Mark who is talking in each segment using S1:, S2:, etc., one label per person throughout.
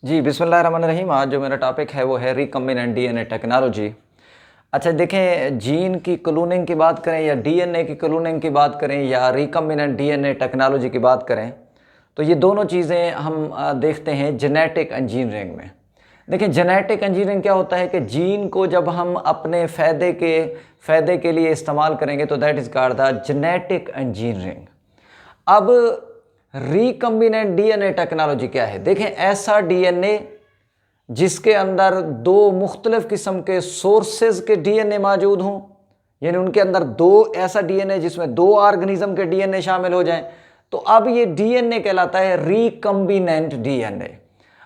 S1: जी, बिस्मिल्लाहिर्रहमानिर्रहीम। आज जो मेरा टॉपिक है वो है रिकम्बिनेंट डीएनए टेक्नोलॉजी। अच्छा देखें, जीन की क्लोनिंग की बात करें या डीएनए की क्लोनिंग की बात करें या रिकम्बिनेंट डीएनए टेक्नोलॉजी की बात करें, तो ये दोनों चीज़ें हम देखते हैं जेनेटिक इंजीनियरिंग में। देखिए, जेनेटिक इंजीनियरिंग क्या होता है कि जीन को जब हम अपने फ़ायदे के लिए इस्तेमाल करेंगे तो that is called the genetic engineering. अब रिकम्बिनेंट डीएनए टेक्नोलॉजी क्या है? देखें, ऐसा डीएनए जिसके अंदर दो मुख्तलिफ किस्म के सोर्सेज के डीएनए मौजूद हों, यानी उनके अंदर दो ऐसा डीएनए जिसमें दो ऑर्गेनिज्म के डीएनए शामिल हो जाएं, तो अब ये डीएनए कहलाता है रिकम्बिनेंट डीएनए।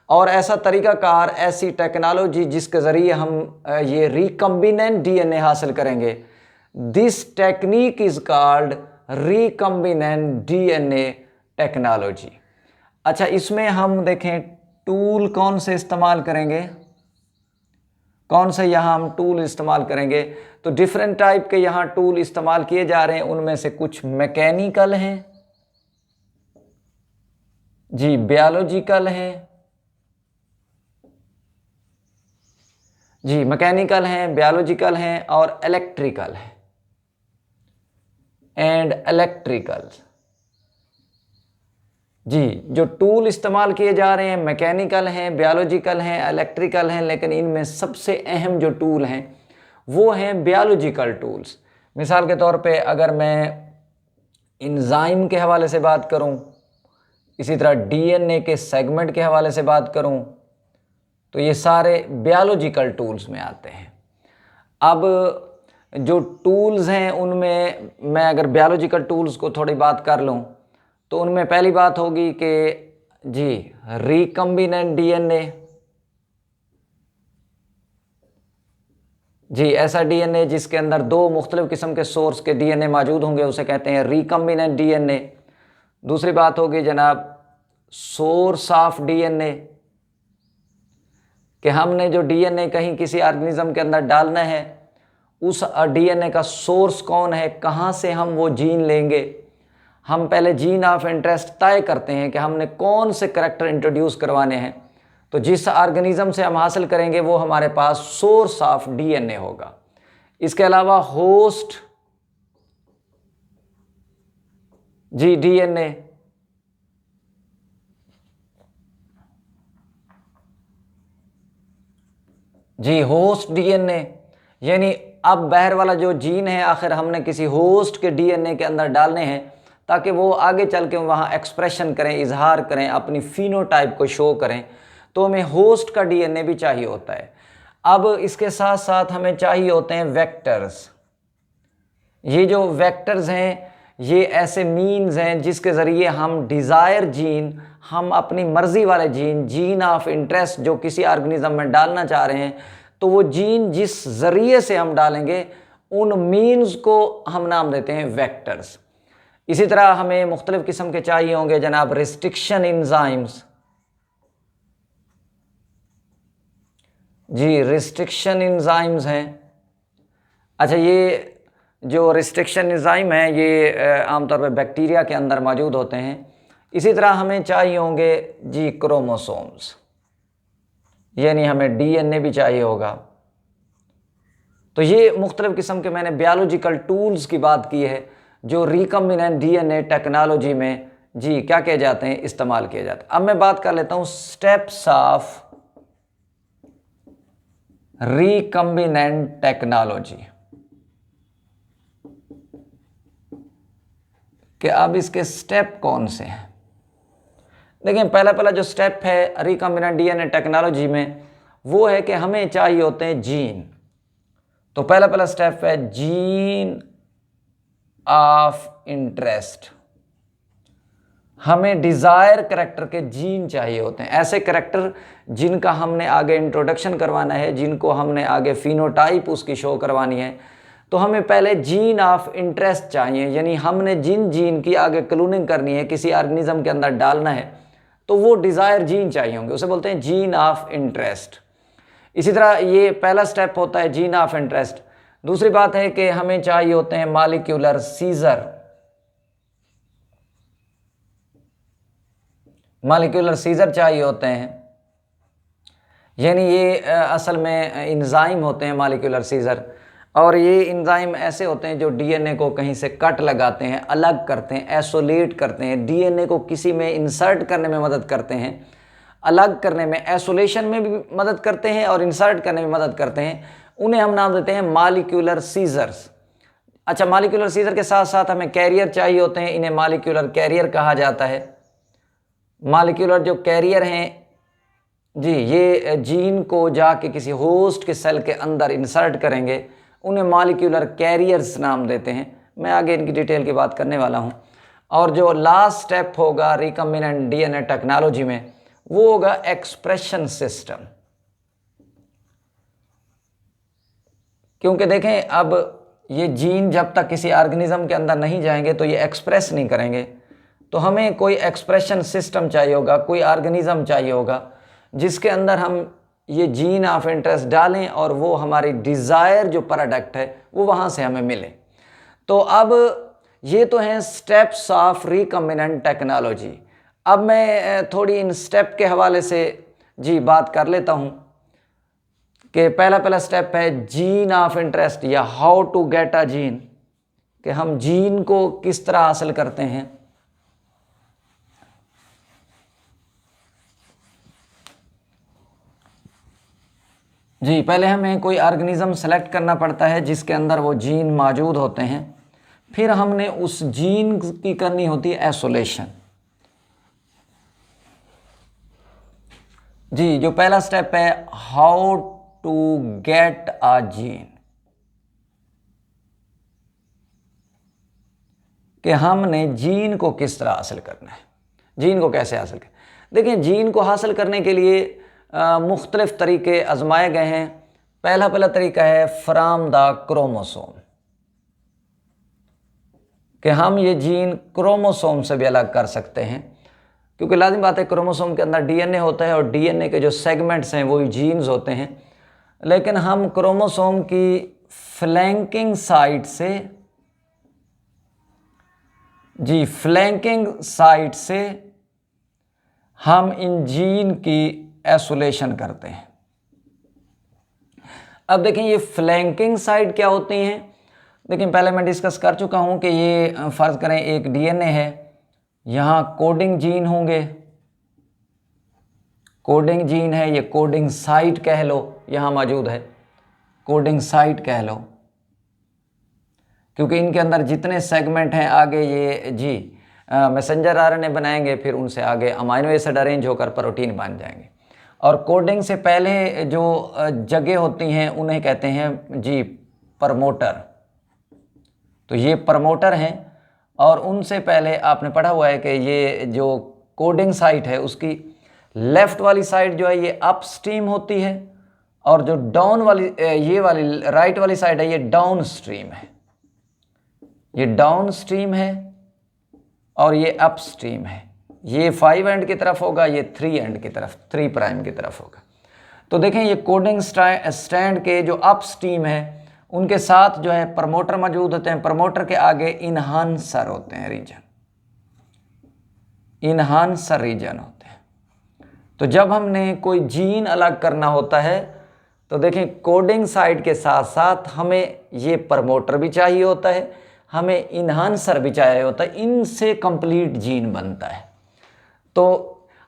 S1: और ऐसा तरीकाकार, ऐसी टेक्नोलॉजी जिसके ज़रिए हम ये रिकम्बिनेंट डीएनए हासिल करेंगे, this technique is called recombinant DNA technology. अच्छा, इसमें हम देखें टूल कौन से इस्तेमाल करेंगे, कौन से यहाँ हम टूल इस्तेमाल करेंगे, तो डिफरेंट टाइप के यहाँ टूल इस्तेमाल किए जा रहे हैं। उनमें से कुछ मैकेनिकल हैं, जी बायोलॉजिकल हैं, जी मैकेनिकल हैं, बायोलॉजिकल हैं और इलेक्ट्रिकल हैं एंड इलेक्ट्रिकल। जी, जो टूल इस्तेमाल किए जा रहे हैं मैकेनिकल हैं, बायोलॉजिकल हैं, इलेक्ट्रिकल हैं, लेकिन इनमें सबसे अहम जो टूल हैं वो हैं बायोलॉजिकल टूल्स। मिसाल के तौर पे अगर मैं इंजाइम के हवाले से बात करूं, इसी तरह डीएनए के सेगमेंट के हवाले से बात करूं, तो ये सारे बायोलॉजिकल टूल्स में आते हैं। अब जो टूल्स हैं उनमें मैं अगर बायोलॉजिकल टूल्स को थोड़ी बात कर लूं, तो उनमें पहली बात होगी कि जी रिकम्बिनेंट डीएनए। जी, ऐसा डीएनए जिसके अंदर दो मुख्तलिफ किस्म के सोर्स के डीएनए मौजूद होंगे उसे कहते हैं रिकम्बिनेंट डीएनए। दूसरी बात होगी जनाब सोर्स ऑफ डीएनए, कि हमने जो डीएनए कहीं किसी ऑर्गेनिज्म के अंदर डालना है, उस डीएनए का सोर्स कौन है, कहाँ से हम वो जीन लेंगे। हम पहले जीन ऑफ इंटरेस्ट तय करते हैं कि हमने कौन से करैक्टर इंट्रोड्यूस करवाने हैं, तो जिस ऑर्गेनिज्म से हम हासिल करेंगे वो हमारे पास सोर्स ऑफ डीएनए होगा। इसके अलावा होस्ट, जी डीएनए, जी होस्ट डीएनए, यानी अब बाहर वाला जो जीन है आखिर हमने किसी होस्ट के डीएनए के अंदर डालने हैं ताकि वो आगे चल के वहाँ एक्सप्रेशन करें, इजहार करें, अपनी फिनोटाइप को शो करें, तो हमें होस्ट का डीएनए भी चाहिए होता है। अब इसके साथ साथ हमें चाहिए होते हैं वेक्टर्स। ये जो वेक्टर्स हैं ये ऐसे मीन्स हैं जिसके ज़रिए हम डिज़ायर जीन, हम अपनी मर्ज़ी वाले जीन, जीन ऑफ इंटरेस्ट जो किसी ऑर्गेनिज्म में डालना चाह रहे हैं, तो वो जीन जिस ज़रिए से हम डालेंगे उन मीन्स को हम नाम देते हैं वेक्टर्स। इसी तरह हमें मुख्तलिफ़ किस्म के चाहिए होंगे जनाब रिस्ट्रिक्शन एंजाइम्स। जी रिस्ट्रिक्शन एंजाइम्स हैं। अच्छा, ये जो रिस्ट्रिक्शन एंजाइम है ये आमतौर पर बैक्टीरिया के अंदर मौजूद होते हैं। इसी तरह हमें चाहिए होंगे जी क्रोमोसोम्स, यानी हमें डीएनए भी चाहिए होगा। तो ये मुख्तलिफ़ किस्म के मैंने बायोलॉजिकल टूल्स की बात की है जो रिकम्बिनेंट डीएनए टेक्नोलॉजी में जी क्या किए जाते हैं, इस्तेमाल किए जाते हैं। अब मैं बात कर लेता हूँ स्टेप्स ऑफ रिकम्बिनेंट टेक्नोलॉजी, कि अब इसके स्टेप कौन से हैं। देखिए, पहला जो स्टेप है रिकम्बिनेंट डीएनए टेक्नोलॉजी में वो है कि हमें चाहिए होते हैं जीन। तो पहला स्टेप है जीन ऑफ इंटरेस्ट। हमें डिज़ायर करैक्टर के जीन चाहिए होते हैं, ऐसे करैक्टर जिनका हमने आगे इंट्रोडक्शन करवाना है, जिनको हमने आगे फिनोटाइप उसकी शो करवानी है। तो हमें पहले जीन ऑफ इंटरेस्ट चाहिए, यानी हमने जिन जीन की आगे क्लोनिंग करनी है, किसी ऑर्गेनिज्म के अंदर डालना है, तो वो डिज़ायर जीन चाहिए होंगे, उसे बोलते हैं जीन ऑफ इंटरेस्ट। इसी तरह ये पहला स्टेप होता है जीन ऑफ इंटरेस्ट। दूसरी बात है कि हमें चाहिए होते हैं मॉलिक्यूलर सीजर। मॉलिक्यूलर सीजर चाहिए होते हैं। यानी ये असल में एंजाइम होते हैं मॉलिक्यूलर सीजर, और ये एंजाइम ऐसे होते हैं जो डीएनए को कहीं से कट लगाते हैं, अलग करते हैं, आइसोलेट करते हैं, डीएनए को किसी में इंसर्ट करने में मदद करते हैं, अलग करने में, आइसोलेशन में भी मदद करते हैं और इंसर्ट करने में मदद करते हैं। उन्हें हम नाम देते हैं मॉलिक्यूलर सीजर्स। अच्छा, मॉलिक्यूलर सीजर के साथ साथ हमें कैरियर चाहिए होते हैं, इन्हें मॉलिक्यूलर कैरियर कहा जाता है। मॉलिक्यूलर जो कैरियर हैं जी, ये जीन को जाके किसी होस्ट के सेल के अंदर इंसर्ट करेंगे, उन्हें मॉलिक्यूलर कैरियर्स नाम देते हैं। मैं आगे इनकी डिटेल की बात करने वाला हूँ। और जो लास्ट स्टेप होगा रिकम्बिनेंट डीएनए टेक्नोलॉजी में, वो होगा एक्सप्रेशन सिस्टम। क्योंकि देखें, अब ये जीन जब तक किसी ऑर्गेनिज्म के अंदर नहीं जाएंगे तो ये एक्सप्रेस नहीं करेंगे, तो हमें कोई एक्सप्रेशन सिस्टम चाहिए होगा, कोई ऑर्गेनिज्म चाहिए होगा जिसके अंदर हम ये जीन ऑफ इंटरेस्ट डालें और वो हमारी डिज़ायर जो प्रोडक्ट है वो वहाँ से हमें मिले। तो अब ये तो हैं स्टेप्स ऑफ रिकम्बिनेंट टेक्नोलॉजी। अब मैं थोड़ी इन स्टेप के हवाले से जी बात कर लेता हूँ कि पहला स्टेप है जीन ऑफ इंटरेस्ट या how to get a gene, कि हम जीन को किस तरह हासिल करते हैं। जी, पहले हमें कोई ऑर्गेनिज्म सेलेक्ट करना पड़ता है जिसके अंदर वो जीन मौजूद होते हैं, फिर हमने उस जीन की करनी होती है आइसोलेशन। जी, जो पहला स्टेप है how to get a gene, कि हमने जीन को किस तरह हासिल करना है, जीन को कैसे हासिल करें। देखिए, जीन को हासिल करने के लिए मुख्तलिफ तरीके आजमाए गए हैं। पहला तरीका है फ्रॉम द क्रोमोसोम, कि हम ये जीन क्रोमोसोम से भी अलग कर सकते हैं, क्योंकि लाजिम बात है क्रोमोसोम के अंदर डीएनए होता है और डीएनए के जो सेगमेंट्स हैं वही जीन्स होते हैं। लेकिन हम क्रोमोसोम की फ्लैंकिंग साइट से, जी फ्लैंकिंग साइट से हम इन जीन की आइसोलेशन करते हैं। अब देखें, ये फ्लैंकिंग साइट क्या होती हैं। देखिए, पहले मैं डिस्कस कर चुका हूं कि ये फ़र्ज़ करें एक डीएनए है, यहाँ कोडिंग जीन होंगे, कोडिंग जीन है, ये कोडिंग साइट कह लो, यहाँ मौजूद है, कोडिंग साइट कह लो, क्योंकि इनके अंदर जितने सेगमेंट हैं आगे ये जी मैसेंजर आरएनए बनाएंगे, फिर उनसे आगे अमाइनो एसिड अरेंज होकर प्रोटीन बन जाएंगे। और कोडिंग से पहले जो जगह होती हैं उन्हें कहते हैं जी प्रमोटर। तो ये प्रमोटर हैं, और उनसे पहले आपने पढ़ा हुआ है कि ये जो कोडिंग साइट है उसकी लेफ़्ट वाली साइड जो है ये अपस्ट्रीम होती है, और जो डाउन वाली ये वाली राइट वाली साइड है ये डाउन स्ट्रीम है। ये डाउन स्ट्रीम है और ये अपस्ट्रीम है। ये 5 एंड की तरफ होगा, ये 3 एंड की तरफ, 3 प्राइम की तरफ होगा। तो देखें, ये कोडिंग स्ट्रैंड के जो अपस्ट्रीम है उनके साथ जो है प्रमोटर मौजूद होते हैं। प्रमोटर के आगे इन्हांसर होते हैं, रीजन, इन्हांसर रीजन होते हैं। तो जब हमने कोई जीन अलग करना होता है तो देखें, कोडिंग साइट के साथ साथ हमें ये प्रमोटर भी चाहिए होता है, हमें इन्हांसर भी चाहिए होता है, इनसे कंप्लीट जीन बनता है। तो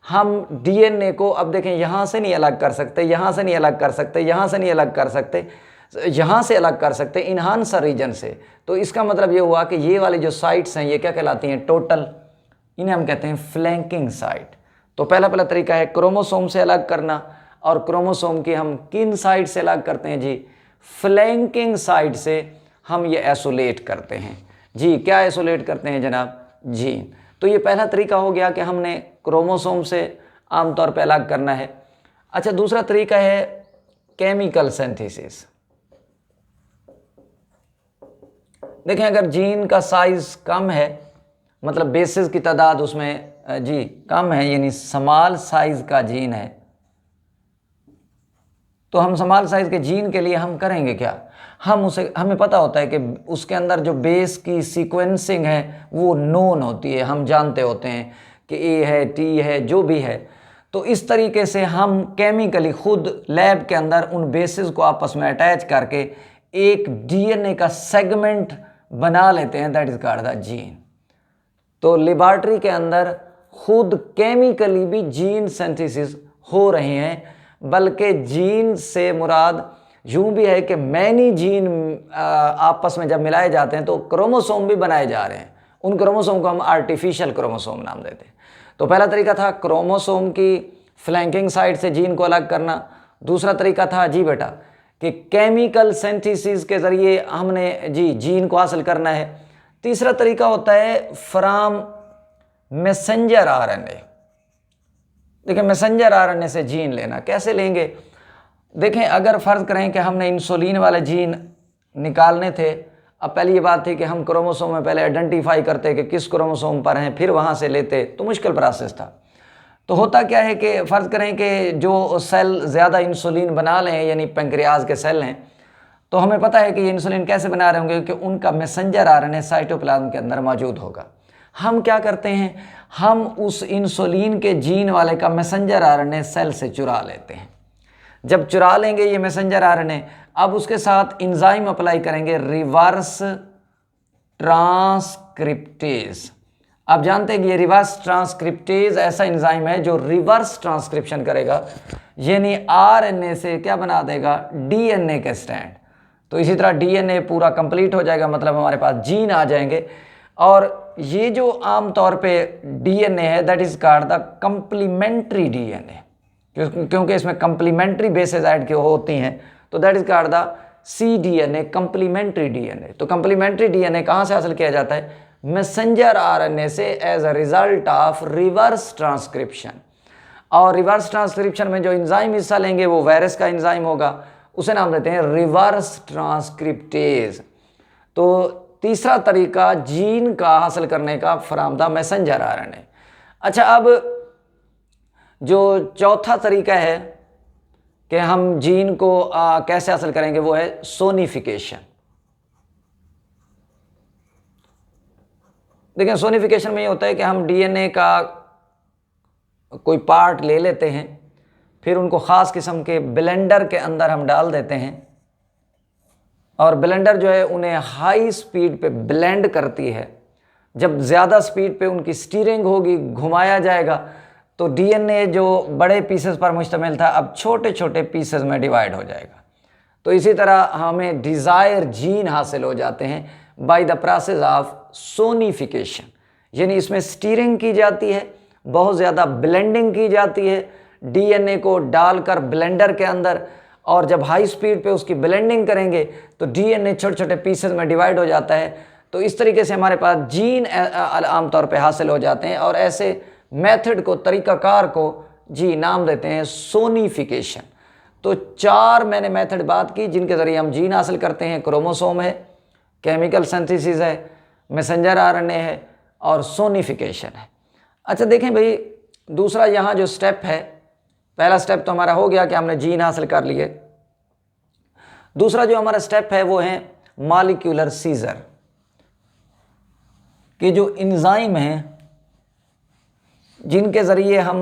S1: हम डीएनए को अब देखें यहाँ से नहीं अलग कर सकते, यहाँ से नहीं अलग कर सकते, यहाँ से नहीं अलग कर सकते, यहाँ से अलग कर सकते इन्हांसर रीजन से। तो इसका मतलब ये हुआ कि ये वाली जो साइट्स हैं ये क्या कहलाती हैं, टोटल, इन्हें हम कहते हैं फ्लैंकिंग साइट। तो पहला तरीका है क्रोमोसोम से अलग करना, और क्रोमोसोम की हम किन साइट से अलग करते हैं जी, फ्लैंकिंग साइट से हम ये आइसोलेट करते हैं। जी, क्या आइसोलेट करते हैं जनाब, जीन। तो ये पहला तरीका हो गया कि हमने क्रोमोसोम से आमतौर पर अलग करना है। अच्छा, दूसरा तरीका है केमिकल सिंथेसिस। देखें, अगर जीन का साइज कम है, मतलब बेसिस की तादाद उसमें जी कम है, यानी स्मॉल साइज का जीन है, तो हम स्मॉल साइज के जीन के लिए हम करेंगे क्या, हमें पता होता है कि उसके अंदर जो बेस की सीक्वेंसिंग है वो नोन होती है, हम जानते होते हैं कि ए है, टी है, जो भी है। तो इस तरीके से हम केमिकली खुद लैब के अंदर उन बेसिस को आपस में अटैच करके एक डीएनए का सेगमेंट बना लेते हैं, that is called the gene. तो लेबॉर्ट्री के अंदर खुद केमिकली भी जीन सिंथेसिस हो रहे हैं, बल्कि जीन से मुराद यूं भी है कि मैनी जीन आपस में जब मिलाए जाते हैं तो क्रोमोसोम भी बनाए जा रहे हैं। उन क्रोमोसोम को हम आर्टिफिशियल क्रोमोसोम नाम देते हैं। तो पहला तरीका था क्रोमोसोम की फ्लैंकिंग साइड से जीन को अलग करना। दूसरा तरीका था जी बेटा कि केमिकल सिंथेसिस के ज़रिए हमने जी जीन को हासिल करना है। तीसरा तरीका होता है फ्रॉम मैसेंजर आरएनए। देखिए मैसेंजर आरएनए से जीन लेना कैसे लेंगे? देखें अगर फ़र्ज़ करें कि हमने इंसुलिन वाले जीन निकालने थे, अब पहले ये बात थी कि हम क्रोमोसोम में पहले आइडेंटिफाई करते कि किस क्रोमोसोम पर हैं, फिर वहाँ से लेते, तो मुश्किल प्रोसेस था। तो होता क्या है कि फ़र्ज़ करें कि जो सेल ज़्यादा इंसुलिन बना लें, यानी पेंक्रियाज के सेल हैं, तो हमें पता है कि ये इंसुलिन कैसे बना रहे होंगे कि उनका मैसेंजर आरएनए साइटोप्लाज्म के अंदर मौजूद होगा। हम क्या करते हैं, हम उस इंसुलिन के जीन वाले का मैसेंजर आरएनए सेल से चुरा लेते हैं। जब चुरा लेंगे ये मैसेंजर आरएनए, अब उसके साथ एंजाइम अप्लाई करेंगे रिवर्स ट्रांसक्रिप्टेज। आप जानते हैं कि ये रिवर्स ट्रांसक्रिप्टेज ऐसा एंजाइम है जो रिवर्स ट्रांसक्रिप्शन करेगा, यानी आरएनए से क्या बना देगा, डीएनए के स्टैंड। तो इसी तरह डीएनए पूरा कंप्लीट हो जाएगा, मतलब हमारे पास जीन आ जाएंगे। और ये जो आम तौर पे डीएनए है that is called the complementary DNA, क्योंकि इसमें कंप्लीमेंट्री बेसेस ऐड होती हैं, तो that is called the cDNA, complementary DNA. तो कंप्लीमेंट्री डीएनए कहाँ से हासिल किया जाता है, मैसेंजर आरएनए से, as a result of reverse transcription. और रिवर्स ट्रांसक्रिप्शन में जो एंजाइम हिस्सा लेंगे वो वायरस का एंजाइम होगा, उसे नाम देते हैं रिवर्स ट्रांसक्रिप्टेज। तो तीसरा तरीका जीन का हासिल करने का फ्रॉम द मैसेंजर आरएनए। अच्छा, अब जो चौथा तरीका है कि हम जीन को कैसे हासिल करेंगे, वो है सोनिफिकेशन। देखिए सोनिफिकेशन में ये होता है कि हम डीएनए का कोई पार्ट ले लेते हैं, फिर उनको ख़ास किस्म के ब्लेंडर के अंदर हम डाल देते हैं, और ब्लेंडर जो है उन्हें हाई स्पीड पे ब्लेंड करती है। जब ज़्यादा स्पीड पे उनकी स्टीयरिंग होगी, घुमाया जाएगा, तो डीएनए जो बड़े पीसेस पर मुश्तमिल था अब छोटे छोटे पीसेस में डिवाइड हो जाएगा। तो इसी तरह हमें डिज़ायर जीन हासिल हो जाते हैं by the process of sonification, यानी इसमें स्टीयरिंग की जाती है, बहुत ज़्यादा ब्लेंडिंग की जाती है डीएनए को डालकर ब्लेंडर के अंदर, और जब हाई स्पीड पे उसकी ब्लेंडिंग करेंगे तो डीएनए छोटे छोटे पीसेस में डिवाइड हो जाता है। तो इस तरीके से हमारे पास जीन आमतौर पे हासिल हो जाते हैं, और ऐसे मेथड को, तरीकाकार को जी नाम देते हैं सोनिफिकेशन। तो चार मैंने मेथड बात की जिनके ज़रिए हम जीन हासिल करते हैं। क्रोमोसोम है, केमिकल सिंथेसिस है, मैसेंजर आरएनए है, और सोनिफिकेशन है। अच्छा देखें भाई, दूसरा यहाँ जो स्टेप है, पहला स्टेप तो हमारा हो गया कि हमने जीन हासिल कर लिए। दूसरा जो हमारा स्टेप है वो है मॉलिक्यूलर सीजर, कि जो एंजाइम हैं जिनके ज़रिए हम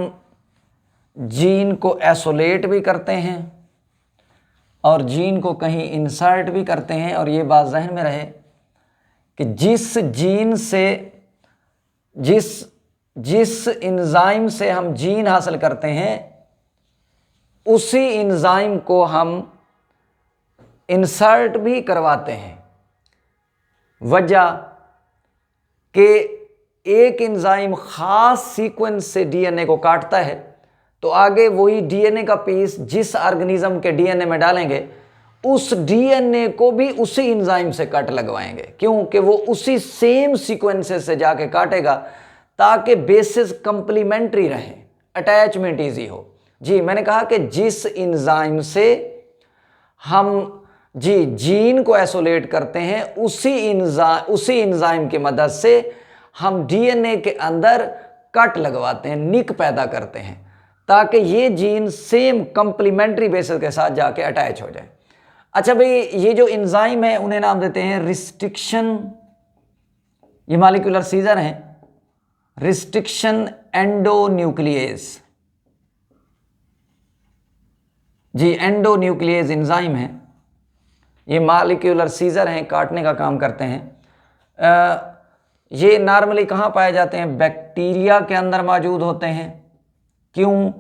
S1: जीन को आइसोलेट भी करते हैं और जीन को कहीं इंसर्ट भी करते हैं। और ये बात जहन में रहे कि जिस जीन से, जिस एंजाइम से हम जीन हासिल करते हैं, उसी एंजाइम को हम इंसर्ट भी करवाते हैं। वजह कि एक एंजाइम ख़ास सीक्वेंस से डीएनए को काटता है, तो आगे वही डीएनए का पीस जिस ऑर्गेनिज्म के डीएनए में डालेंगे, उस डीएनए को भी उसी एंजाइम से कट लगवाएंगे, क्योंकि वो उसी सेम सीक्वेंसेस से जाके काटेगा ताकि बेसिस कंप्लीमेंट्री रहें, अटैचमेंट ईजी हो। जी मैंने कहा कि जिस एंजाइम से हम जी जीन को आइसोलेट करते हैं, उसी एंजाइम की मदद से हम डीएनए के अंदर कट लगवाते हैं, निक पैदा करते हैं, ताकि ये जीन सेम कंप्लीमेंट्री बेसिस के साथ जाके अटैच हो जाए। अच्छा भाई, ये जो एंजाइम है उन्हें नाम देते हैं रिस्ट्रिक्शन, ये मॉलिक्यूलर सीजर हैं, रिस्ट्रिक्शन एंडोन्यूक्लियेज। जी एंडोन्यूक्लियेज एंजाइम है, ये मॉलिक्यूलर सीजर हैं, काटने का काम करते हैं। ये नॉर्मली कहाँ पाए जाते हैं? बैक्टीरिया के अंदर मौजूद होते हैं। क्यों?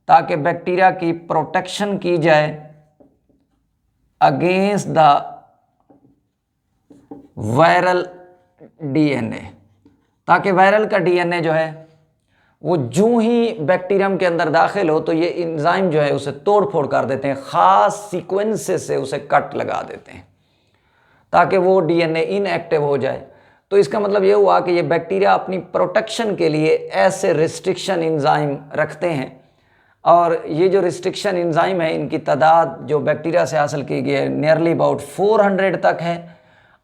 S1: ताकि बैक्टीरिया की प्रोटेक्शन की जाए अगेंस्ट द वायरल डीएनए, ताकि वायरल का डीएनए जो है वो जूं ही बैक्टीरियम के अंदर दाखिल हो तो ये एंजाइम जो है उसे तोड़ फोड़ कर देते हैं, ख़ास सीक्वेंसेस से उसे कट लगा देते हैं ताकि वो डीएनए इनएक्टिव हो जाए। तो इसका मतलब ये हुआ कि ये बैक्टीरिया अपनी प्रोटेक्शन के लिए ऐसे रिस्ट्रिक्शन एंजाइम रखते हैं, और ये जो रिस्ट्रिक्शन एंजाइम है इनकी तादाद जो बैक्टीरिया से हासिल की गई है नियरली अबाउट 400 तक है,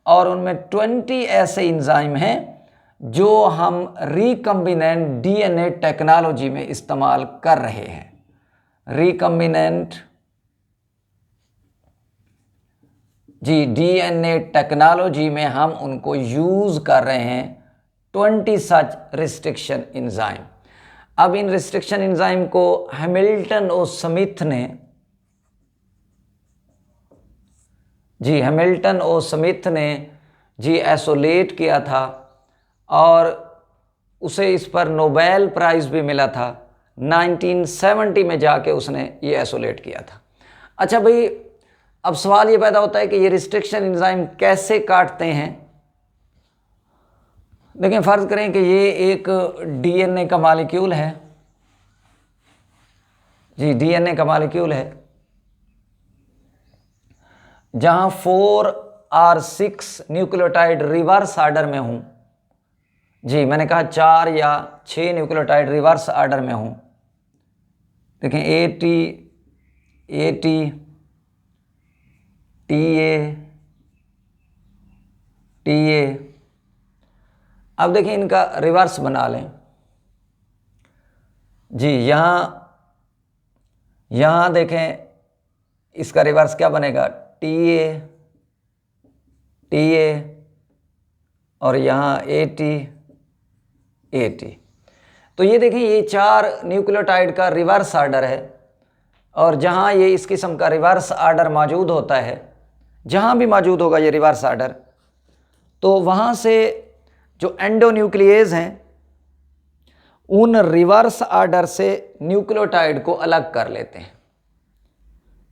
S1: और उनमें 20 ऐसे एंजाइम हैं जो हम रिकम्बिनेंट डीएनए टेक्नोलॉजी में इस्तेमाल कर रहे हैं। रिकम्बिनेंट जी डीएनए टेक्नोलॉजी में हम उनको यूज़ कर रहे हैं 20 सच रिस्ट्रिक्शन एंजाइम। अब इन रिस्ट्रिक्शन एंजाइम को हैमिल्टन और स्मिथ ने जी आइसोलेट किया था, और उसे इस पर नोबेल प्राइज़ भी मिला था। 1970 में जाके उसने ये आइसोलेट किया था। अच्छा भाई, अब सवाल ये पैदा होता है कि ये रिस्ट्रिक्शन एंजाइम कैसे काटते हैं। देखिए, फ़र्ज़ करें कि ये एक डीएनए का मॉलिक्यूल है, जी डीएनए का मॉलिक्यूल है, जहां 4 और 6 न्यूक्लियोटाइड रिवर्स ऑर्डर में हूं। जी मैंने कहा 4 या 6 न्यूक्लियोटाइड रिवर्स ऑर्डर में हूं। देखें AT AT TA TA। अब देखिए इनका रिवर्स बना लें। जी यहाँ देखें इसका रिवर्स क्या बनेगा? TA और यहाँ AT तो ये देखिए ये 4 न्यूक्लियोटाइड का रिवर्स ऑर्डर है, और जहाँ ये इस किस्म का रिवर्स ऑर्डर मौजूद होता है, जहाँ भी मौजूद होगा ये रिवर्स ऑर्डर, तो वहाँ से जो एंडोन्यूक्लियेज हैं उन रिवर्स ऑर्डर से न्यूक्लियोटाइड को अलग कर लेते हैं।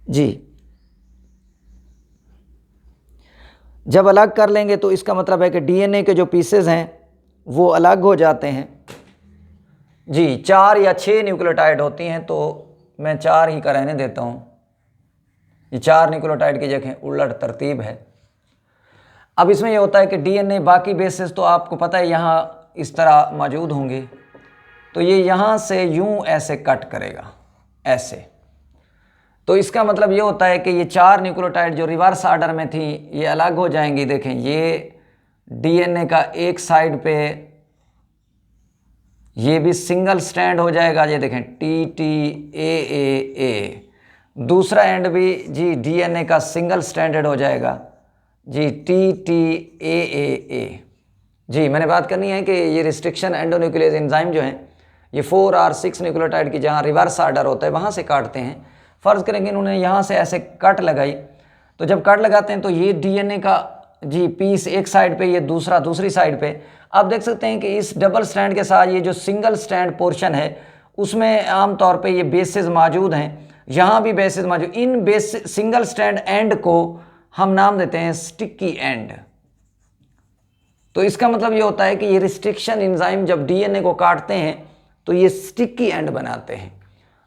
S1: जी जब अलग कर लेंगे तो इसका मतलब है कि डीएनए के जो पीसेस हैं वो अलग हो जाते हैं। जी 4 या 6 न्यूक्लियोटाइड होती हैं, तो मैं 4 ही का रहने देता हूँ। ये 4 न्यूक्लियोटाइड की जगह उलट तरतीब है। अब इसमें यह होता है कि डीएनए बाकी बेसेस तो आपको पता है यहाँ इस तरह मौजूद होंगे, तो ये यहाँ से यूँ ऐसे कट करेगा ऐसे। तो इसका मतलब ये होता है कि ये 4 न्यूक्लियोटाइड जो रिवर्स ऑर्डर में थी ये अलग हो जाएंगी। देखें ये डीएनए का एक साइड पे ये भी सिंगल स्ट्रैंड हो जाएगा, ये देखें TTAAA। दूसरा एंड भी जी डीएनए का सिंगल स्ट्रैंडेड हो जाएगा, जी TTAAA। जी मैंने बात करनी है कि ये रिस्ट्रिक्शन एंडोन्यूक्लियेज एंजाइम जो हैं ये 4 और 6 न्यूक्लियोटाइड की जहाँ रिवर्स ऑर्डर होता है वहाँ से काटते हैं। फ़र्ज़ करेंगे इन्होंने यहाँ से ऐसे कट लगाई, तो जब कट लगाते हैं तो ये डीएनए का जी पीस एक साइड पे, ये दूसरा दूसरी साइड पे। आप देख सकते हैं कि इस डबल स्ट्रैंड के साथ ये जो सिंगल स्ट्रैंड पोर्शन है उसमें आम तौर पे ये बेसेस मौजूद हैं, यहाँ भी बेसेस मौजूद। इन बेस सिंगल स्ट्रैंड एंड को हम नाम देते हैं स्टिकी एंड। तो इसका मतलब ये होता है कि ये रिस्ट्रिक्शन एंजाइम जब डीएनए को काटते हैं तो ये स्टिकी एंड बनाते हैं,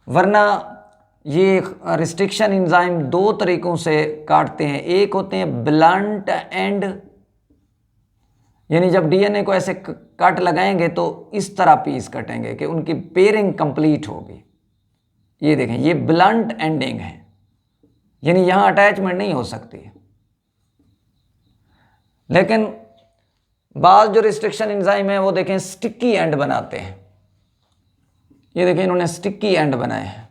S1: वरना ये रिस्ट्रिक्शन एंजाइम 2 तरीक़ों से काटते हैं। एक होते हैं ब्लंट एंड, यानी जब डीएनए को ऐसे कट लगाएंगे तो इस तरह पीस कटेंगे कि उनकी पेयरिंग कंप्लीट होगी। ये देखें ये ब्लंट एंडिंग है, यानी यहाँ अटैचमेंट नहीं हो सकती है। लेकिन बाद जो रिस्ट्रिक्शन एंजाइम है वो देखें स्टिकी एंड बनाते हैं। ये देखें इन्होंने स्टिकी एंड बनाए हैं,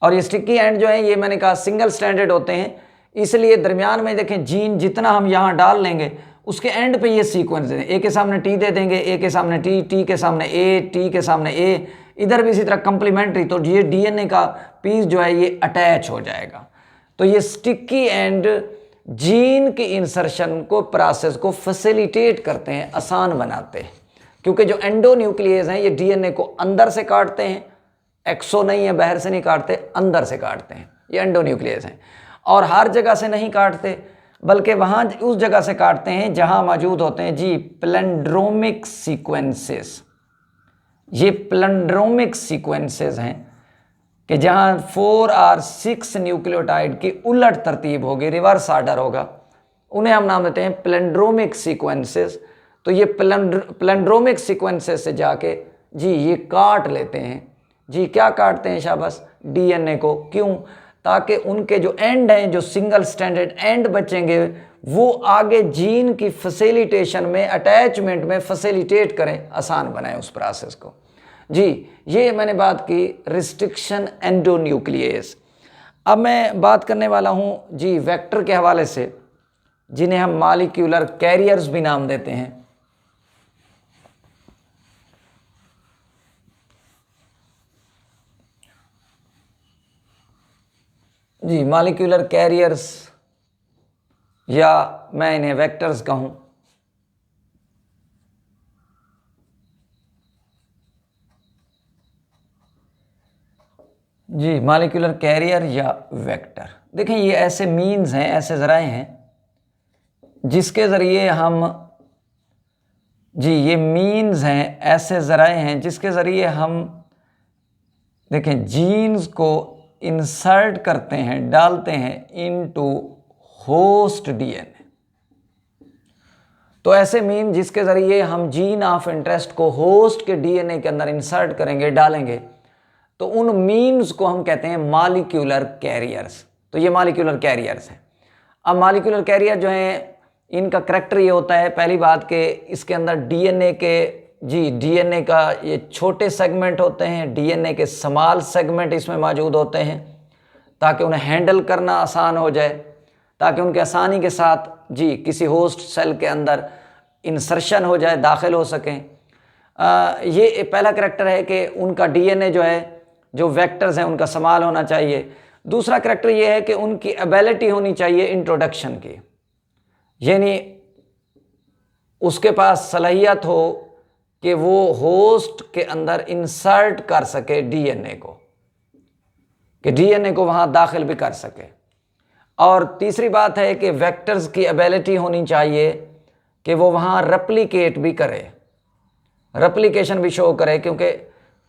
S1: और ये स्टिकी एंड जो है ये मैंने कहा सिंगल स्ट्रैंडेड होते हैं, इसलिए दरमियान में देखें जीन जितना हम यहाँ डाल लेंगे उसके एंड पे ये सीक्वेंस दें। ए के सामने टी दे देंगे, ए के सामने टी, टी के सामने ए, टी के सामने ए, इधर भी इसी तरह कंप्लीमेंट्री। तो ये डीएनए का पीस जो है ये अटैच हो जाएगा। तो ये स्टिकी एंड जीन की इंसर्शन को प्रोसेस को फैसिलिटेट करते हैं, आसान बनाते हैं, क्योंकि जो एंडोन्यूक्लियस हैं ये डीएनए को अंदर से काटते हैं, एक्सो नहीं है, बाहर से नहीं काटते, अंदर से काटते हैं, ये एंडोन्यूक्लियस हैं। और हर जगह से नहीं काटते, बल्कि वहाँ उस जगह से काटते हैं जहाँ मौजूद होते हैं जी प्लेंड्रोमिक सीक्वेंसेस। ये प्लेंड्रोमिक सीक्वेंसेस हैं कि जहाँ 4 और 6 न्यूक्लियोटाइड की उलट तरतीब होगी, रिवर्स आर्डर होगा, उन्हें हम नाम देते हैं प्लेंड्रोमिक सीक्वेंसेस। तो ये प्लेंड्रोमिक सीक्वेंसेस से जाके जी ये काट लेते हैं जी, क्या काटते हैं शाबाश, डीएनए को। क्यों? ताकि उनके जो एंड हैं, जो सिंगल स्टैंडर्ड एंड बचेंगे, वो आगे जीन की फैसिलिटेशन में, अटैचमेंट में फैसिलिटेट करें, आसान बनाएं उस प्रोसेस को जी। ये मैंने बात की रिस्ट्रिक्शन एंडोन्यूक्लियस। अब मैं बात करने वाला हूँ जी वेक्टर के हवाले से, जिन्हें हम मॉलिक्यूलर कैरियर्स भी नाम देते हैं। जी मॉलिक्यूलर कैरियर्स, या मैं इन्हें वेक्टर्स कहूँ। जी मॉलिक्यूलर कैरियर या वेक्टर, देखें ये ऐसे मीन्स हैं, ऐसे ज़राए हैं जिसके ज़रिए हम, जी ये मीन्स हैं, ऐसे ज़राए हैं जिसके ज़रिए हम देखें जीन्स को इंसर्ट करते हैं, डालते हैं इनटू होस्ट डीएनए। तो ऐसे मीन जिसके ज़रिए हम जीन ऑफ इंटरेस्ट को होस्ट के डीएनए के अंदर इंसर्ट करेंगे, डालेंगे, तो उन मीन्स को हम कहते हैं मॉलिक्यूलर कैरियर्स। तो ये मॉलिक्यूलर कैरियर्स हैं। अब मॉलिक्यूलर कैरियर जो हैं, इनका करैक्टर ये होता है, पहली बात कि इसके अंदर डीएनए के, जी डीएनए का ये छोटे सेगमेंट होते हैं, डीएनए के स्मॉल सेगमेंट इसमें मौजूद होते हैं, ताकि उन्हें हैंडल करना आसान हो जाए, ताकि उनके आसानी के साथ जी किसी होस्ट सेल के अंदर इंसर्शन हो जाए, दाखिल हो सकें। ये पहला करैक्टर है कि उनका डीएनए जो है, जो वेक्टर्स हैं, उनका स्मॉल होना चाहिए। दूसरा करैक्टर ये है कि उनकी एबिलिटी होनी चाहिए इंट्रोडक्शन की, यानी उसके पास सलाहियत हो कि वो होस्ट के अंदर इंसर्ट कर सके डीएनए को, कि डीएनए को वहाँ दाखिल भी कर सके। और तीसरी बात है कि वेक्टर्स की एबिलिटी होनी चाहिए कि वो वहाँ रेप्लिकेट भी करे, रेप्लिकेशन भी शो करे, क्योंकि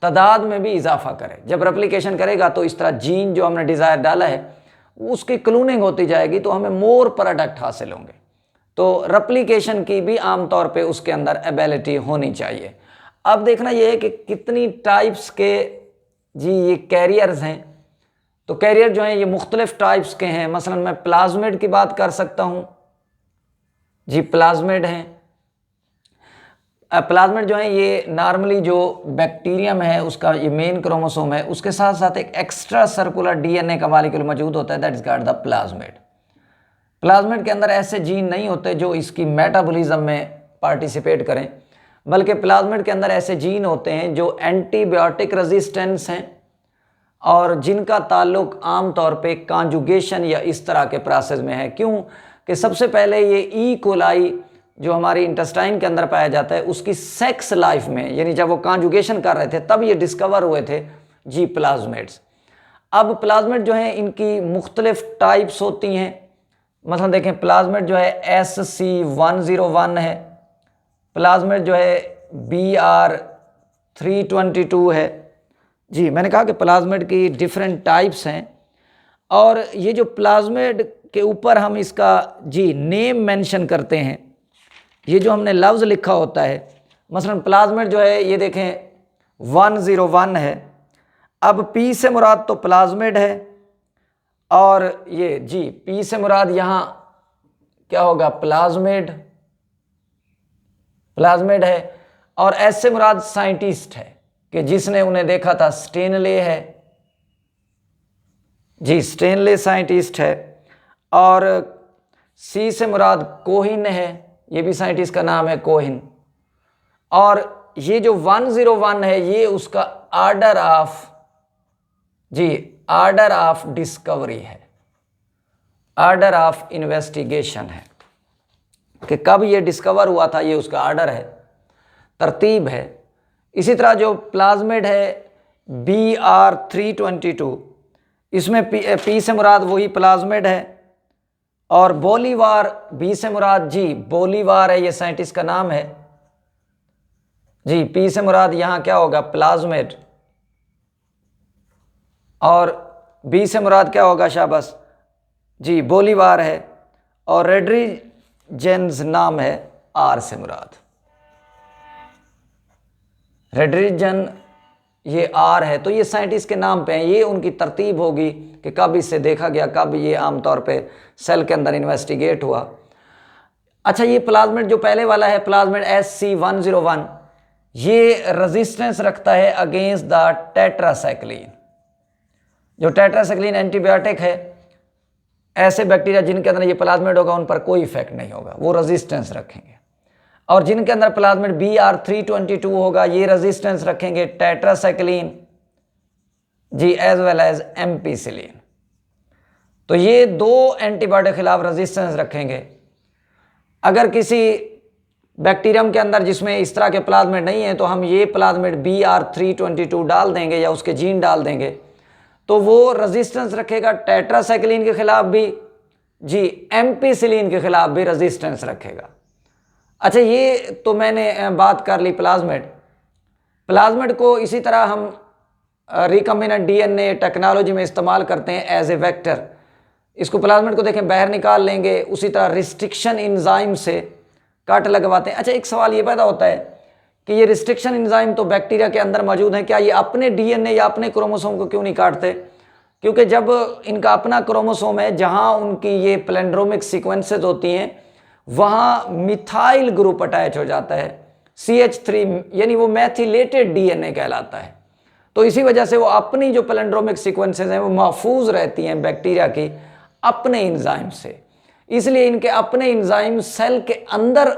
S1: तादाद में भी इजाफा करे। जब रेप्लिकेशन करेगा तो इस तरह जीन जो हमने डिज़ायर डाला है उसकी क्लोनिंग होती जाएगी, तो हमें मोर प्रोडक्ट हासिल होंगे। तो रेप्लिकेशन की भी आमतौर पे उसके अंदर एबिलिटी होनी चाहिए। अब देखना यह है कि कितनी टाइप्स के जी ये कैरियर्स हैं। तो कैरियर जो हैं ये मुख्तलिफ टाइप्स के हैं। मसलन मैं प्लाज्मिड की बात कर सकता हूँ जी, प्लाज्मिड हैं। प्लाज्मिड जो है ये नॉर्मली जो बैक्टीरियम है उसका ये मेन क्रोमोसोम है, उसके साथ साथ एक एक्स्ट्रा सर्कुलर डीएनए का मॉलिक्यूल मौजूद होता है, that is called the plasmid. Plasmid के अंदर ऐसे जीन नहीं होते जो इसकी मेटाबॉलिज्म में पार्टिसिपेट करें, बल्कि प्लाज्मिड के अंदर ऐसे जीन होते हैं जो एंटीबायोटिक रेजिस्टेंस हैं और जिनका ताल्लुक आम तौर पे कॉन्जुगेशन या इस तरह के प्रोसेस में है। क्यों कि सबसे पहले ये ई कोलाई जो हमारी इंटेस्टाइन के अंदर पाया जाता है उसकी सेक्स लाइफ में, यानी जब वो कॉन्जुगेशन कर रहे थे तब ये डिस्कवर हुए थे जी प्लाज्मिड्स। अब प्लाज्मिड जो है इनकी मुख्तलिफ टाइप्स होती हैं। मतलब देखें प्लाज्मिड जो है SC101 है, प्लाज्मिड जो है BR322 है। जी मैंने कहा कि प्लाज्मिड की डिफरेंट टाइप्स हैं, और ये जो प्लाज्मिड के ऊपर हम इसका जी नेम मेंशन करते हैं, ये जो हमने लफ्ज़ लिखा होता है, मसलन प्लाज्मिड जो है ये देखें 101 है। अब P से मुराद तो प्लाज्मिड है, और ये जी P से मुराद यहाँ क्या होगा, प्लाज्मिड, प्लाज्मिड है। और S से मुराद साइंटिस्ट है कि जिसने उन्हें देखा था, स्टेनले है जी, स्टेनले साइंटिस्ट है। और C से मुराद कोहिन है, ये भी साइंटिस्ट का नाम है, कोहिन। और ये जो 101 है ये उसका ऑर्डर ऑफ जी आर्डर ऑफ डिस्कवरी है, आर्डर ऑफ इन्वेस्टिगेशन है कि कब ये डिस्कवर हुआ था, ये उसका आर्डर है, तरतीब है। इसी तरह जो प्लाज्मिड है BR322, इसमें पी से मुराद वही प्लाज्मिड है, और बोलीवार बी से मुराद जी बोलीवार है, ये साइंटिस्ट का नाम है जी। पी से मुराद यहाँ क्या होगा, प्लाज्मिड, और बी से मुराद क्या होगा, शाबाश जी बोलीवार है, और रेड्रिजेंस नाम है, आर से मुराद रेड्रिजन, ये आर है। तो ये साइंटिस्ट के नाम पे हैं, ये उनकी तरतीब होगी कि कब इससे देखा गया, कब ये आमतौर पे सेल के अंदर इन्वेस्टिगेट हुआ। अच्छा, ये प्लाज्मिड जो पहले वाला है, प्लाज्मिड SC101, ये रेजिस्टेंस रखता है अगेंस्ट द टेट्रासाइक्लिन। जो टेट्रासाइक्लिन एंटीबायोटिक है, ऐसे बैक्टीरिया जिनके अंदर ये प्लाज्मिड होगा उन पर कोई इफेक्ट नहीं होगा, वो रेजिस्टेंस रखेंगे। और जिनके अंदर प्लाज्मिड BR322 होगा, ये रेजिस्टेंस रखेंगे टेट्रासाइक्लिन जी एज वेल एज एम्पिसिलिन। तो ये दो एंटीबायोटिक के खिलाफ रेजिस्टेंस रखेंगे। अगर किसी बैक्टीरियम के अंदर जिसमें इस तरह के प्लाज्मिड नहीं है, तो हम ये प्लाज्मिड BR322 डाल देंगे या उसके जीन डाल देंगे, तो वो रेजिस्टेंस रखेगा टेट्रासाइक्लिन के खिलाफ भी जी, एम्पिसिलिन के खिलाफ भी रेजिस्टेंस रखेगा। अच्छा, ये तो मैंने बात कर ली प्लाज्मिड। प्लाज्मिड को इसी तरह हम रिकम्बिनेंट DNA टेक्नोलॉजी में इस्तेमाल करते हैं एज ए वेक्टर। इसको प्लाज्मिड को देखें बाहर निकाल लेंगे, उसी तरह रिस्ट्रिक्शन इंजाइम से कट लगवाते हैं। अच्छा, एक सवाल ये पैदा होता है कि ये रिस्ट्रिक्शन इंजाइम तो बैक्टीरिया के अंदर मौजूद हैं, क्या ये अपने DNA या अपने क्रोमोसोम को क्यों नहीं काटते? क्योंकि जब इनका अपना क्रोमोसोम है, जहाँ उनकी ये प्लेंड्रोमिक सीक्वेंसेज होती हैं, वहाँ मिथाइल ग्रुप अटैच हो जाता है CH3, यानी वो मैथिलेटेड DNA कहलाता है। तो इसी वजह से वो अपनी जो प्लेंड्रोमिक सीक्वेंसेज हैं वो महफूज रहती हैं बैक्टीरिया की अपने इंजाइम से। इसलिए इनके अपने इंजाइम सेल के अंदर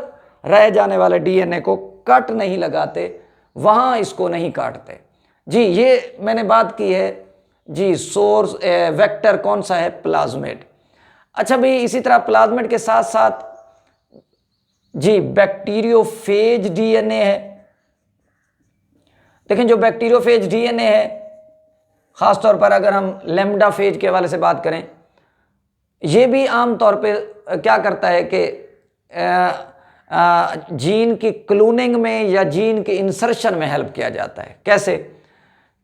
S1: रह जाने वाले DNA को कट नहीं लगाते, वहाँ इसको नहीं काटते जी। ये मैंने बात की है जी, सोर्स वेक्टर कौन सा है, प्लाज्मिड। अच्छा भाई, इसी तरह प्लाज्मिड के साथ साथ जी बैक्टीरियोफेज DNA है। देखें, जो बैक्टीरियोफेज DNA है, ख़ासतौर पर अगर हम लैम्डा फेज के हवाले से बात करें, ये भी आम तौर पे क्या करता है कि जीन की क्लोनिंग में या जीन की इंसर्शन में हेल्प किया जाता है। कैसे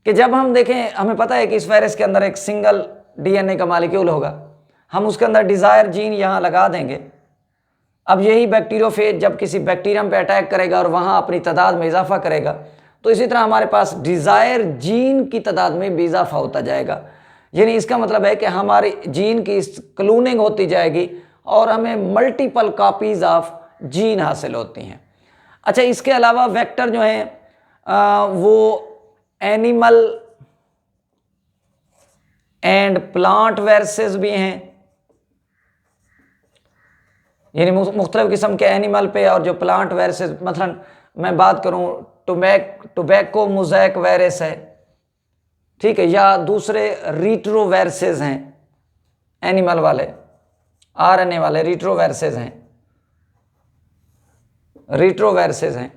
S1: कि जब हम देखें, हमें पता है कि इस वायरस के अंदर एक सिंगल DNA का मॉलिक्यूल होगा, हम उसके अंदर डिज़ायर जीन यहाँ लगा देंगे। अब यही बैक्टीरियोफेज जब किसी बैक्टीरियम पे अटैक करेगा और वहाँ अपनी तादाद में इजाफा करेगा, तो इसी तरह हमारे पास डिज़ायर जीन की तादाद में भी इजाफा होता जाएगा। यानी इसका मतलब है कि हमारे जीन की क्लोनिंग होती जाएगी और हमें मल्टीपल कॉपीज़ ऑफ जीन हासिल होती हैं। अच्छा, इसके अलावा वेक्टर जो हैं वो एनिमल एंड प्लांट वायरसेस भी हैं, यानी मुख्तलिफ किस्म के एनिमल पे और जो प्लांट वायरसेस, मसलन मैं बात करूं टोबैको मोज़ेक वायरस है, ठीक है, या दूसरे रीट्रो वायरसेस हैं, एनिमल वाले RNA वाले रीट्रो वायरसेस हैं,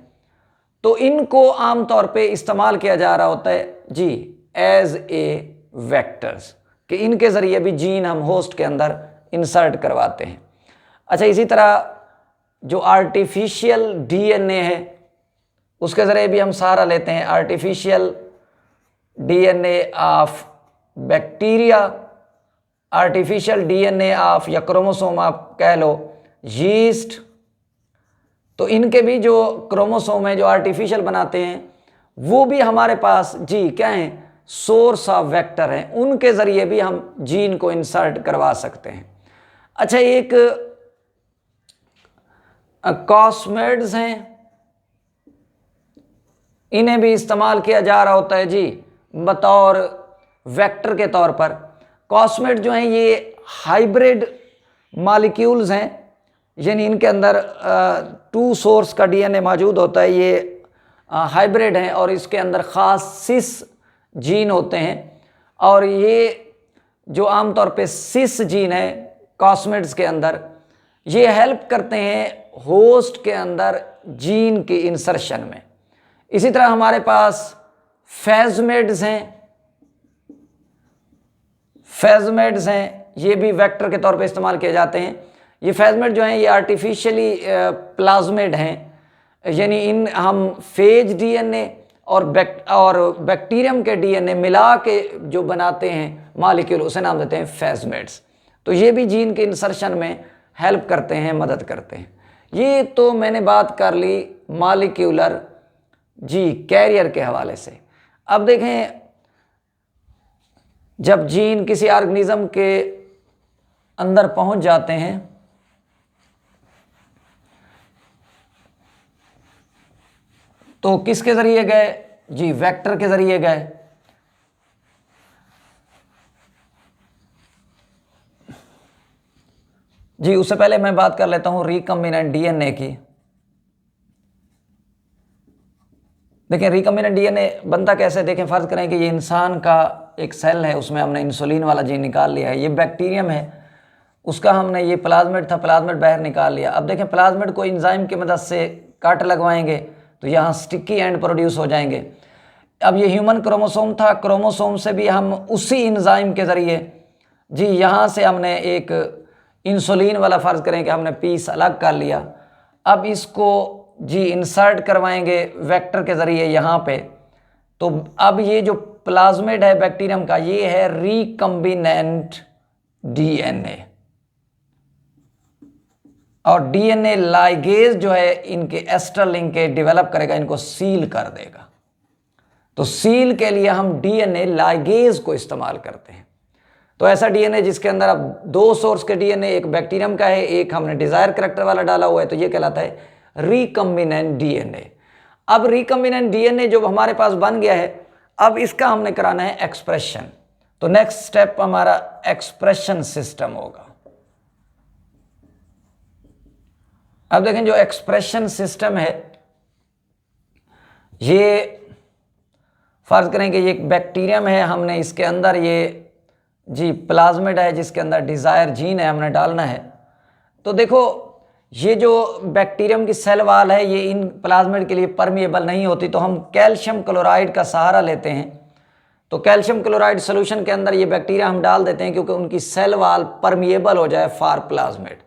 S1: तो इनको आम तौर पे इस्तेमाल किया जा रहा होता है जी एज ए वेक्टर्स, कि इनके ज़रिए भी जीन हम होस्ट के अंदर इंसर्ट करवाते हैं। अच्छा, इसी तरह जो आर्टिफिशियल DNA है, उसके ज़रिए भी हम सहारा लेते हैं। Artificial DNA of bacteria, artificial DNA of या क्रोमोसोम आप कह लो यीस्ट, तो इनके भी जो क्रोमोसोम है जो आर्टिफिशियल बनाते हैं, वो भी हमारे पास जी क्या हैं, सोर्स ऑफ वेक्टर हैं, उनके ज़रिए भी हम जीन को इंसर्ट करवा सकते हैं। अच्छा, एक कॉस्मेड्स हैं, इन्हें भी इस्तेमाल किया जा रहा होता है जी बतौर वेक्टर के तौर पर। कॉस्मेड जो हैं ये हाइब्रिड मॉलिक्यूल्स हैं, यानी इनके अंदर 2 सोर्स का DNA मौजूद होता है, ये हाइब्रिड हैं और इसके अंदर ख़ास सिस जीन होते हैं और ये जो आमतौर पे सिस जीन है कॉस्मेट्स के अंदर, ये हेल्प करते हैं होस्ट के अंदर जीन के इंसर्शन में। इसी तरह हमारे पास फेजमेड्स हैं, ये भी वेक्टर के तौर पे इस्तेमाल किए जाते हैं। ये फेजमेड जो हैं ये आर्टिफिशियली प्लाज्मेड हैं, यानी इन हम फेज डीएनए और बैक्टीरियम के डीएनए मिला के जो बनाते हैं मॉलिक्यूल, उसे नाम देते हैं फेजमेड्स। तो ये भी जीन के इंसर्शन में हेल्प करते हैं, मदद करते हैं। ये तो मैंने बात कर ली मॉलिक्यूलर कैरियर के हवाले से। अब देखें, जब जीन किसी ऑर्गेनिज्म के अंदर पहुंच जाते हैं तो किसके जरिए गए? वेक्टर के जरिए गए। उससे पहले मैं बात कर लेता हूं रिकम्बिनेंट डीएनए की। देखें रिकम्बिनेंट डीएनए बनता कैसे? देखें, फर्ज करें कि ये इंसान का एक सेल है, उसमें हमने इंसुलिन वाला जीन निकाल लिया है। ये बैक्टीरियम है, उसका हमने ये प्लाज्मिड था, प्लाज्मिड बाहर निकाल लिया। अब देखें प्लाज्मिड को एंजाइम की मदद से कट लगवाएंगे तो यहाँ स्टिकी एंड प्रोड्यूस हो जाएंगे। अब ये ह्यूमन क्रोमोसोम था, क्रोमोसोम से भी हम उसी एंजाइम के ज़रिए यहाँ से हमने एक इंसुलिन वाला फ़र्ज़ करें कि हमने पीस अलग कर लिया। अब इसको इंसर्ट करवाएंगे वेक्टर के ज़रिए यहाँ पे। तो अब ये जो प्लाज्मिड है बैक्टीरियम का, ये है रिकम्बिनेंट डीएनए, और डीएनए लाइगेज जो है इनके एस्टर लिंक के डेवलप करेगा, इनको सील कर देगा। तो सील के लिए हम डीएनए लाइगेज को इस्तेमाल करते हैं। तो ऐसा डीएनए जिसके अंदर अब दो सोर्स के डीएनए, एक बैक्टीरियम का है, एक हमने डिजायर करैक्टर वाला डाला हुआ है, तो ये कहलाता है रिकम्बिनेंट डीएनए। अब रिकम्बिनेंट डीएनए जो हमारे पास बन गया है, अब इसका हमने कराना है एक्सप्रेशन। तो नेक्स्ट स्टेप हमारा एक्सप्रेशन सिस्टम होगा। अब देखें जो एक्सप्रेशन सिस्टम है, ये फर्ज करें कि ये एक बैक्टीरियम है, हमने इसके अंदर ये प्लाज्मिड है जिसके अंदर डिजायर जीन है, हमने डालना है। तो देखो ये जो बैक्टीरियम की सेल वाल है ये इन प्लाज्मिड के लिए परमिएबल नहीं होती, तो हम कैल्शियम क्लोराइड का सहारा लेते हैं। तो कैल्शियम क्लोराइड सोल्यूशन के अंदर ये बैक्टीरिया हम डाल देते हैं क्योंकि उनकी सेल वाल परमिएबल हो जाए फॉर प्लाज्मिड।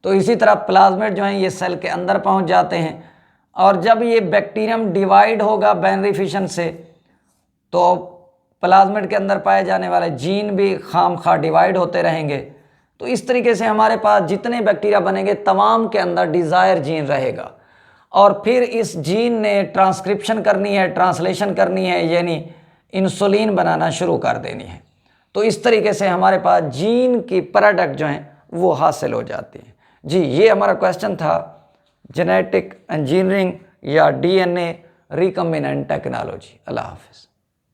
S1: तो इसी तरह प्लाज्मिड जो हैं ये सेल के अंदर पहुंच जाते हैं, और जब ये बैक्टीरियम डिवाइड होगा बाइनरी फिशन से, तो प्लाज्मिड के अंदर पाए जाने वाले जीन भी खामखा डिवाइड होते रहेंगे। तो इस तरीके से हमारे पास जितने बैक्टीरिया बनेंगे तमाम के अंदर डिज़ायर जीन रहेगा, और फिर इस जीन ने ट्रांसक्रिप्शन करनी है, ट्रांसलेशन करनी है, यानी इंसुलिन बनाना शुरू कर देनी है। तो इस तरीके से हमारे पास जीन की प्रोडक्ट जो हैं वो हासिल हो जाती हैं। ये हमारा क्वेश्चन था जेनेटिक इंजीनियरिंग या डीएनए रिकम्बिनेंट टेक्नोलॉजी। अल्लाह हाफिज़।